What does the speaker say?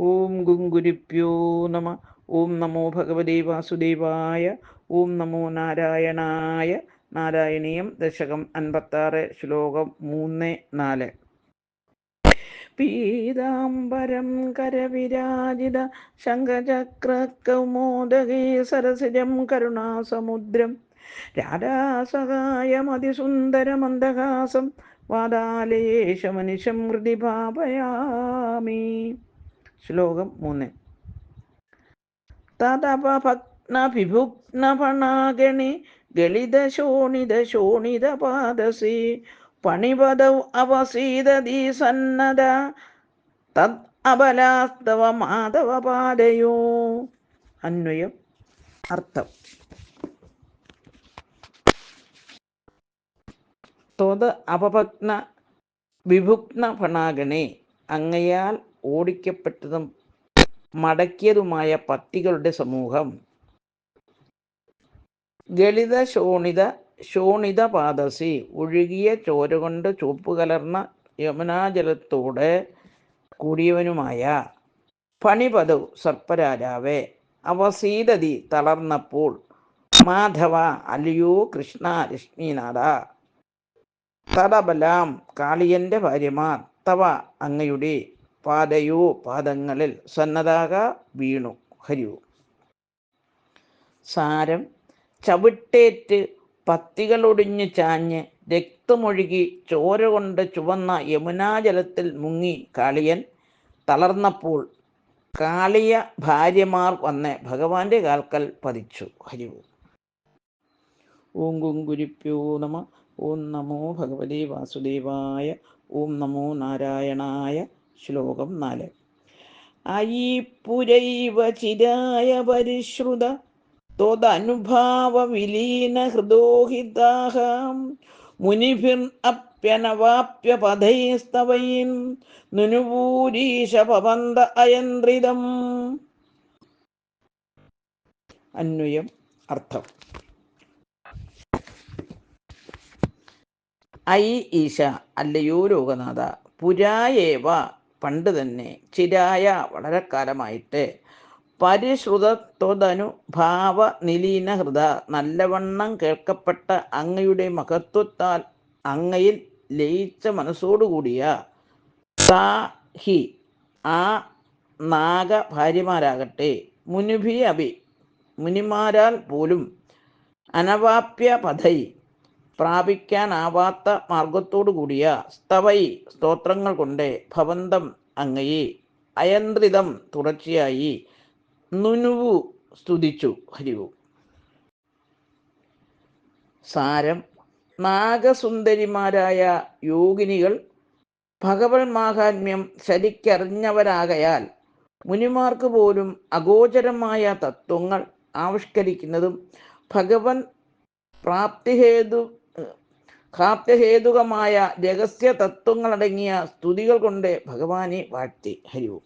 ഓം ഗുങ്കുരിപ്യോ നമ. ഓം നമോ ഭഗവതേ വാസുദേവായ. ഓം നമോ നാരായണായ. നാരായണീയം ദശകം 56, ശ്ലോകം 3-4. പീതാംബരം കരവിരാജിത ശംഖചക്രകൗമോദകേ സരസിജം കരുണാസമുദ്രം രാധാസഹായമതിസുന്ദരമന്ദഹാസം വാതാലയേശമനിശം ഹൃദി ഭാവയാമി. ശ്ലോകം 3. തദപഭഗ്നഭിഭുഗ്നഫണാഗണി ഗളിതശോണിതശോണിതപാദസി പണിപദൗ അവസീദതി സന്നദ തദ് അബലാസ്തവ മാധവ പാദയോ. അന്വയം. അർത്ഥം. ത്വത് അപഭഗ്ന വിഭുഗ്ന ഫണാഗണേ, അങ്ങയാൽ ഓടിക്കപ്പെട്ടതും മടക്കിയതുമായ പത്തികളുടെ സമൂഹം. ഗളിത ശോണിത പാദസി, ഒഴുകിയ ചോര കൊണ്ട് ചുവപ്പ് കലർന്ന യമുനാജലത്തോടെ കൂടിയവനുമായ. ഫണിപദൗ, സർപ്പരാജാവേ. അവസീദതി, തളർന്നപ്പോൾ. മാധവ, അല്ലയോ കൃഷ്ണ ലക്ഷ്മീനാഥ. തദബലാം, കാളിയന്റെ ഭാര്യമാർ. തവ, അങ്ങയുടെ. പാദയോ, പാദങ്ങളിൽ. സന്നദ്ധാക, വീണു. ഹരിയോ. സാരം. ചവിട്ടേറ്റ് പത്തികളൊടിഞ്ഞു ചാഞ്ഞ് രക്തമൊഴുകി ചോര കൊണ്ട് ചുവന്ന യമുനാജലത്തിൽ മുങ്ങി കാളിയൻ തളർന്നപ്പോൾ കാളിയ ഭാര്യമാർ വന്ന് ഭഗവാന്റെ കാൽക്കൽ പതിച്ചു. ഹരിയോ. ഓം ഗുങ്കുരിപ്യോ നമ. ഓം നമോ ഭഗവതേ വാസുദേവായ. ഓം നമോ നാരായണായ. ശ്ലോകം 4. അയി പുരൈവ ചിരായ പരിശ്രുത ത്വദനുഭാവ വിലീന ഹൃദോഹിതാഹം മുനിഭിർ അപ്യനവാപ്യ പദൈസ്തവൈൻ നുനുപൂരീശ പവന്ത അയന്ത്രിതം. അന്വയം. അർത്ഥം. ഐ ഈശ, അല്ലയോ ലോകനാഥ. പുരായേവ, പണ്ട് തന്നെ. ചിരായ, വളരെ കാലമായിട്ട്. പരിശ്രുതത്വദനുഭാവ നിലീന ഹൃദ, നല്ലവണ്ണം കേൾക്കപ്പെട്ട അങ്ങയുടെ മഹത്വത്താൽ അങ്ങയിൽ ലയിച്ച മനസ്സോടുകൂടിയ. താ ഹി, ആ നാഗ ഭാര്യമാരാകട്ടെ. മുനിഭി അഭി, മുനിമാരാൽ പോലും. അനവാപ്യ പഥൈ, പ്രാപിക്കാനാവാത്ത മാർഗത്തോടു കൂടിയ. സ്തവൈ, സ്തോത്രങ്ങൾ കൊണ്ട്. ഭവന്തം, അങ്ങയെ. അയന്ത്രിതം, തുടർച്ചയായി. നുനുവു, സ്തുതിച്ചു. ഹരിവു. സാരം. നാഗസുന്ദരിമാരായ യോഗിനികൾ ഭഗവത് മാഹാത്മ്യം ശരിക്കറിഞ്ഞവരാകയാൽ മുനിമാർക്ക് പോലും അഗോചരമായ തത്വങ്ങൾ ആവിഷ്കരിക്കുന്നതും ഭഗവൻ പ്രാപ്തിഹേതുകമായ രഹസ്യ തത്വങ്ങളടങ്ങിയ സ്തുതികൾ കൊണ്ട് ഭഗവാനെ വാഴ്ത്തി. ഹരിവു.